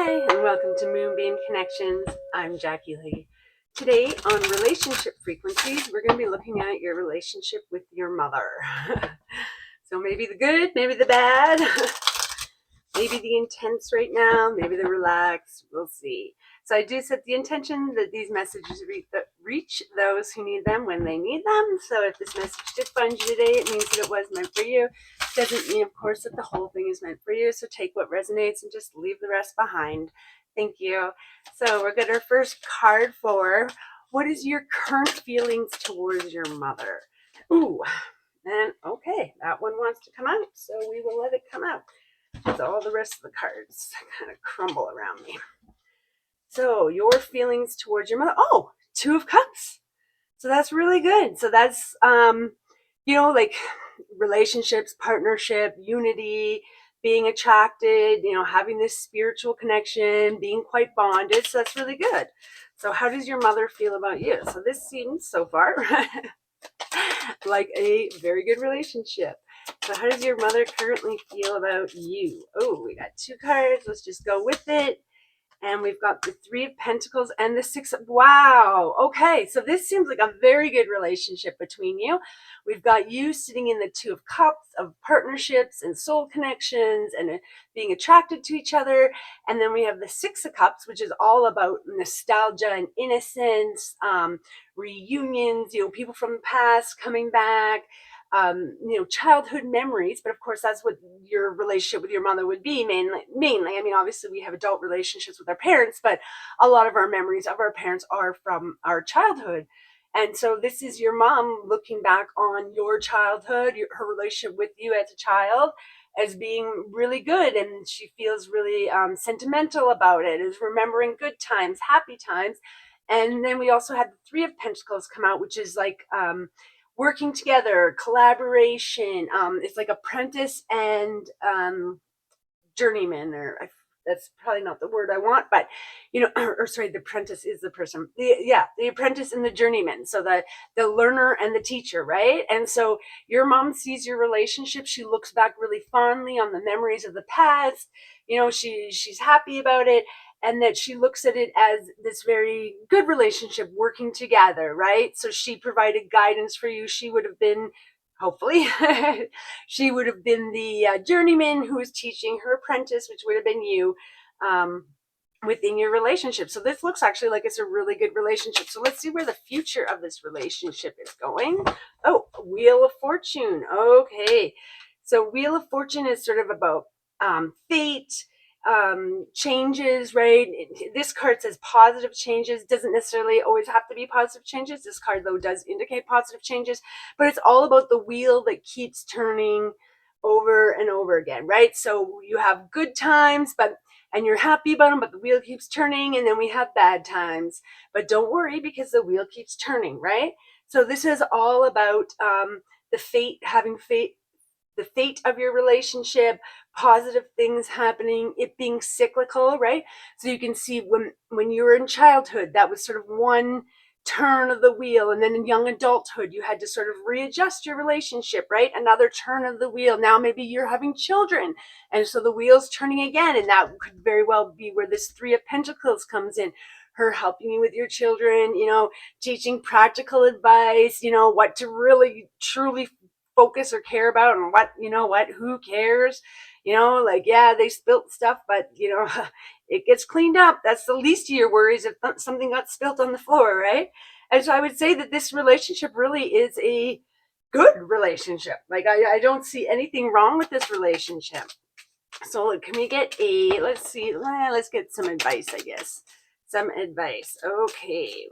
Hi, and welcome to Moonbeam Connections. I'm Jacqui-Leigh. Today on relationship frequencies, we're going to be looking at your relationship with your mother. So maybe the good, maybe the bad, maybe the intense right now, maybe the relaxed, we'll see. So I do set the intention that these messages reach those who need them when they need them. So if this message did find you today, it means that it was meant for you. Doesn't mean, of course, that the whole thing is meant for you. So take what resonates and just leave the rest behind. Thank you. So we're going to our first card for what is your current feelings towards your mother? Ooh, and okay, that one wants to come out. So we will let it come out. So all the rest of the cards kind of crumble around me. So your feelings towards your mother. Oh, Two of Cups. So that's really good. So that's, like relationships, partnership, unity, being attracted, having this spiritual connection, being quite bonded. So that's really good. So how does your mother feel about you? So this seems so far like a very good relationship. So how does your mother currently feel about you? Oh, we got two cards. Let's just go with it. And we've got the Three of Pentacles and the Six of... Wow. Okay. So this seems like a very good relationship between you. We've got you sitting in the Two of Cups of partnerships and soul connections and being attracted to each other. And then we have the Six of Cups, which is all about nostalgia and innocence, reunions, people from the past coming back. Childhood memories, but of course that's what your relationship with your mother would be mainly. I mean, obviously we have adult relationships with our parents, but a lot of our memories of our parents are from our childhood. And so this is your mom looking back on your childhood, her relationship with you as a child, as being really good, and she feels really sentimental about it, is remembering good times, happy times. And then we also had the Three of Pentacles come out, which is like working together, collaboration. It's like apprentice and journeyman, that's probably not the word I want, but or sorry, the apprentice is the person. The apprentice and the journeyman. So the learner and the teacher, right? And so your mom sees your relationship. She looks back really fondly on the memories of the past. She's happy about it, and that she looks at it as this very good relationship working together, right? So she provided guidance for you. She would have been, hopefully, she would have been the journeyman who was teaching her apprentice, which would have been you, within your relationship. So this looks actually like it's a really good relationship. So let's see where the future of this relationship is going. Oh, Wheel of Fortune. Okay. So Wheel of Fortune is sort of about fate, changes, right? This card says positive changes. Doesn't necessarily always have to be positive changes. This card, though, does indicate positive changes, but it's all about the wheel that keeps turning over and over again, right? So you have good times, and you're happy about them, but the wheel keeps turning. And then we have bad times, but don't worry, because the wheel keeps turning, right? So this is all about the fate of your relationship, positive things happening, it being cyclical, right? So you can see when you were in childhood, that was sort of one turn of the wheel, and then in young adulthood you had to sort of readjust your relationship, right? Another turn of the wheel. Now maybe you're having children, and so the wheel's turning again, and that could very well be where this Three of Pentacles comes in, her helping you with your children, teaching practical advice, what to really truly focus or care about, and who cares, they spilt stuff, but it gets cleaned up. That's the least of your worries if something got spilt on the floor, right? And so I would say that this relationship really is a good relationship. Like I don't see anything wrong with this relationship. So look, can we get let's get some advice, I guess. Some advice. Okay.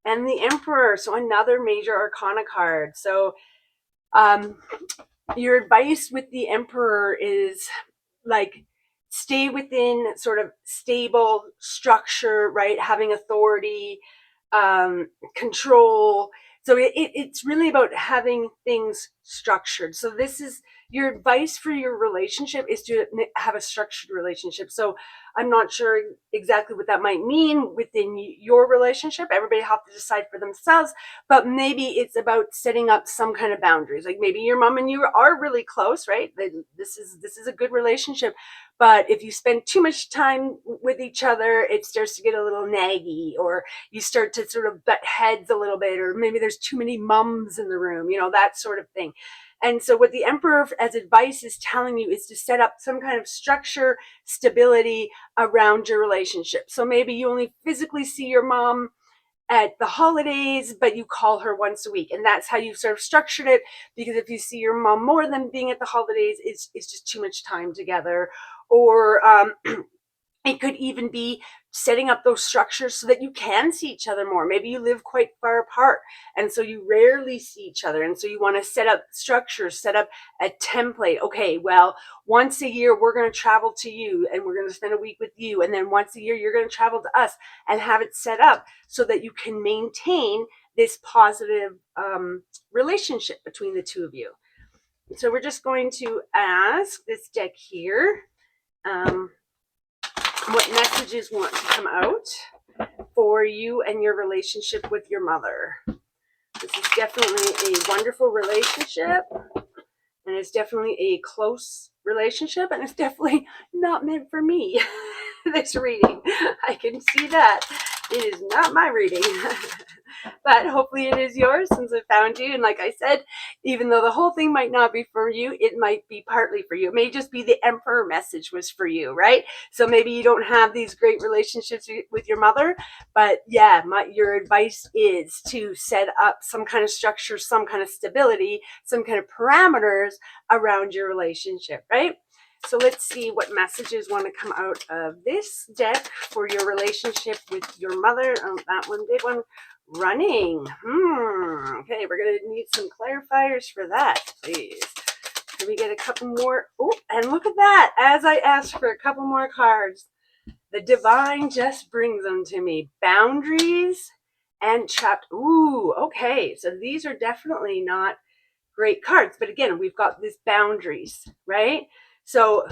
And the Emperor, so another major arcana card. So your advice with the Emperor is like, stay within sort of stable structure, right? Having authority, control. So it's really about having things structured. So this is your advice for your relationship, is to have a structured relationship. So I'm not sure exactly what that might mean within your relationship. Everybody have to decide for themselves, but maybe it's about setting up some kind of boundaries. Like maybe your mom and you are really close, right? This is a good relationship, But if you spend too much time with each other, it starts to get a little naggy, or you start to sort of butt heads a little bit, or maybe there's too many mums in the room, that sort of thing. And so what the Emperor as advice is telling you is to set up some kind of structure, stability around your relationship. So maybe you only physically see your mom at the holidays, but you call her once a week. And that's how you sort of structured it, because if you see your mom more than being at the holidays, it's just too much time together. Or it could even be setting up those structures so that you can see each other more. Maybe you live quite far apart, and so you rarely see each other. And so you want to set up structures, set up a template. Okay, well, once a year, we're going to travel to you and we're going to spend a week with you. And then once a year, you're going to travel to us, and have it set up so that you can maintain this positive relationship between the two of you. So we're just going to ask this deck here what messages want to come out for you and your relationship with your mother. This is definitely a wonderful relationship, and it's definitely a close relationship, and it's definitely not meant for me, this reading. I can see that. It is not my reading. But hopefully it is yours, since I found you. And like I said, even though the whole thing might not be for you, it might be partly for you. It may just be the Emperor message was for you, right? So maybe you don't have these great relationships with your mother, but yeah, your advice is to set up some kind of structure, some kind of stability, some kind of parameters around your relationship, right? So let's see what messages want to come out of this deck for your relationship with your mother. Oh, that one did one. Running. Okay, we're going to need some clarifiers for that, please. Can we get a couple more? Oh, and look at that. As I asked for a couple more cards, the divine just brings them to me. Boundaries and trapped. Ooh, okay. So these are definitely not great cards. But again, we've got these boundaries, right? So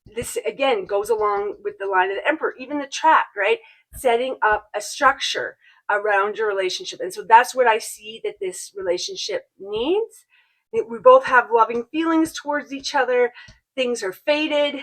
this, again, goes along with the line of the Emperor, even the trapped, right? Setting up a structure around your relationship. And so that's what I see that this relationship needs. We both have loving feelings towards each other. Things are faded.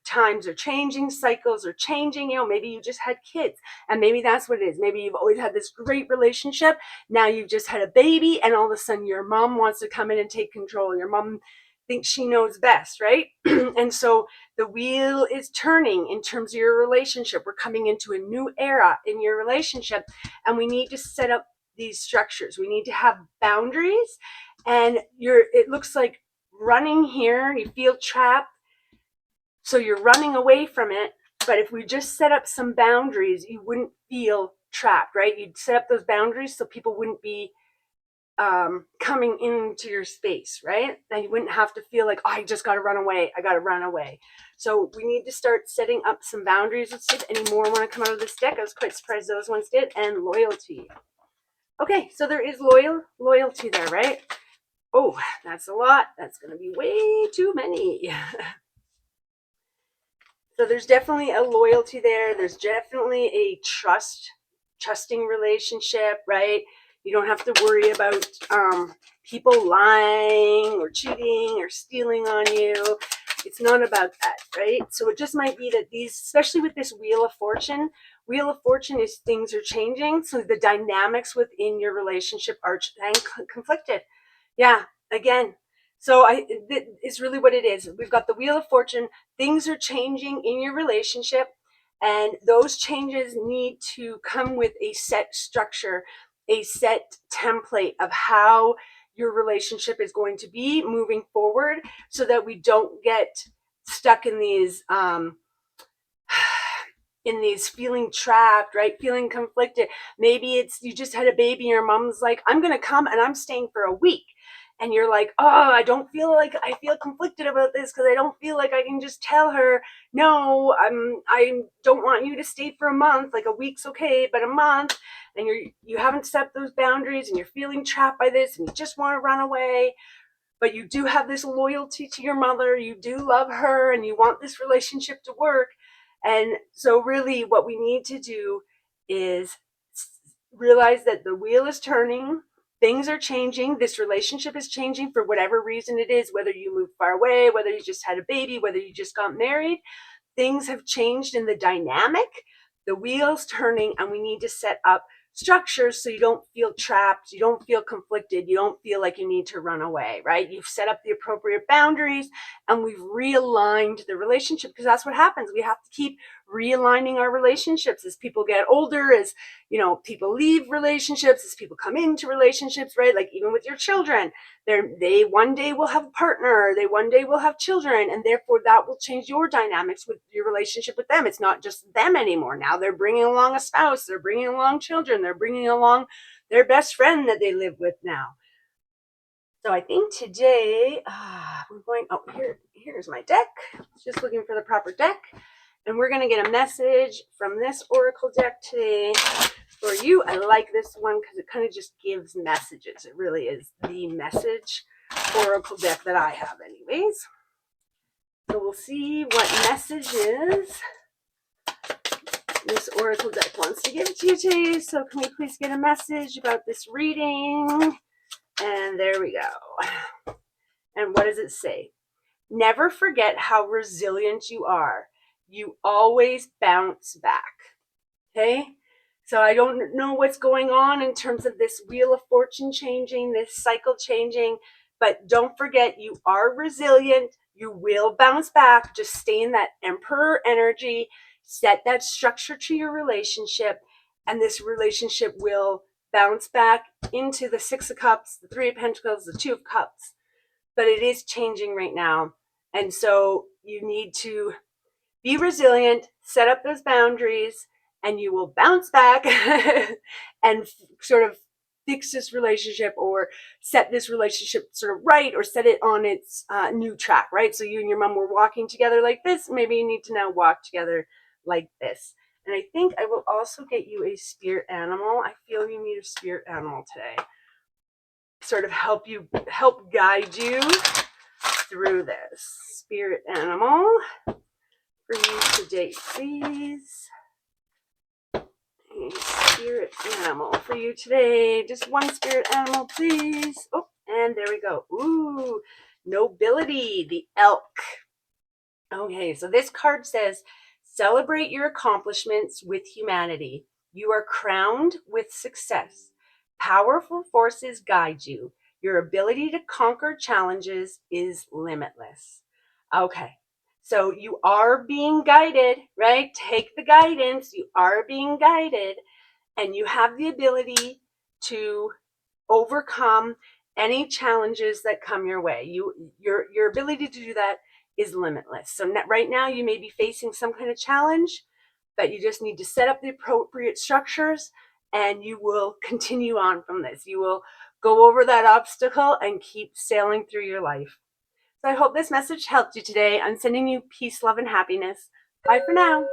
Times are changing. Cycles are changing. Maybe you just had kids, and maybe that's what it is. Maybe you've always had this great relationship. Now you've just had a baby, and all of a sudden your mom wants to come in and take control. Your mom thinks she knows best, right? And so the wheel is turning in terms of your relationship. We're coming into a new era in your relationship, and we need to set up these structures. We need to have boundaries, and it looks like running here. You feel trapped, so you're running away from it. But if we just set up some boundaries, you wouldn't feel trapped, right? You'd set up those boundaries so people wouldn't be coming into your space, right? And you wouldn't have to feel like, oh, I just got to run away. I got to run away. So we need to start setting up some boundaries. Let's see if any more want to come out of this deck. I was quite surprised those ones did. And loyalty. Okay, so there is loyalty there, right? Oh, that's a lot. That's going to be way too many. So there's definitely a loyalty there. There's definitely a trusting relationship, right? You don't have to worry about people lying or cheating or stealing on you. It's not about that, right? So it just might be that these, especially with this Wheel of Fortune is things are changing. So the dynamics within your relationship are conflicted. Yeah, again. So it's really what it is. We've got the Wheel of Fortune. Things are changing in your relationship, and those changes need to come with a set structure, a set template of how your relationship is going to be moving forward, so that we don't get stuck in these feeling trapped, right? Feeling conflicted. Maybe it's you just had a baby and your mom's like, I'm going to come and I'm staying for a week. And you're like, oh, I feel conflicted about this because I don't feel like I can just tell her, no, I don't want you to stay for a month. Like a week's okay, but a month. And you haven't set those boundaries and you're feeling trapped by this and you just want to run away. But you do have this loyalty to your mother. You do love her and you want this relationship to work. And so really what we need to do is realize that the wheel is turning. things are changing. This relationship is changing for whatever reason it is, whether you moved far away, whether you just had a baby, whether you just got married. Things have changed in the dynamic, the wheels turning, and we need to set up structures so you don't feel trapped, you don't feel conflicted, you don't feel like you need to run away, right? You've set up the appropriate boundaries and we've realigned the relationship, because that's what happens. We have to keep realigning our relationships as people get older, as people leave relationships, as people come into relationships, right? Like even with your children, they one day will have a partner, they one day will have children, and therefore that will change your dynamics with your relationship with them. It's not just them anymore. Now they're bringing along a spouse, they're bringing along children, they're bringing along their best friend that they live with now. So I think today we're going, here's my deck. Just looking for the proper deck. And we're going to get a message from this oracle deck today for you. I like this one because it kind of just gives messages. It really is the message oracle deck that I have anyways. So we'll see what messages this oracle deck wants to give to you today. So can we please get a message about this reading? And there we go. And what does it say? Never forget how resilient you are. You always bounce back. Okay? So I don't know what's going on in terms of this wheel of fortune changing, this cycle changing, but don't forget you are resilient. You will bounce back. Just stay in that emperor energy. Set that structure to your relationship, and this relationship will bounce back into the Six of Cups, the Three of Pentacles, the Two of Cups. But it is changing right now. And so you need to be resilient, set up those boundaries, and you will bounce back and sort of fix this relationship or set this relationship sort of right, or set it on its new track, right? So you and your mom were walking together like this. Maybe you need to now walk together like this. And I think I will also get you a spirit animal. I feel you need a spirit animal today. Sort of help guide you through this. Spirit animal for you today, please. A spirit animal for you today. Just one spirit animal, please. Oh, and there we go. Ooh, nobility, the elk. Okay, so this card says, celebrate your accomplishments with humanity. You are crowned with success. Powerful forces guide you. Your ability to conquer challenges is limitless. Okay, so you are being guided, right? Take the guidance. You are being guided, and you have the ability to overcome any challenges that come your way. Your ability to do that is limitless. So right now you may be facing some kind of challenge, but you just need to set up the appropriate structures, and you will continue on from this. You will go over that obstacle and keep sailing through your life. So I hope this message helped you today. I'm sending you peace, love, and happiness. Bye for now.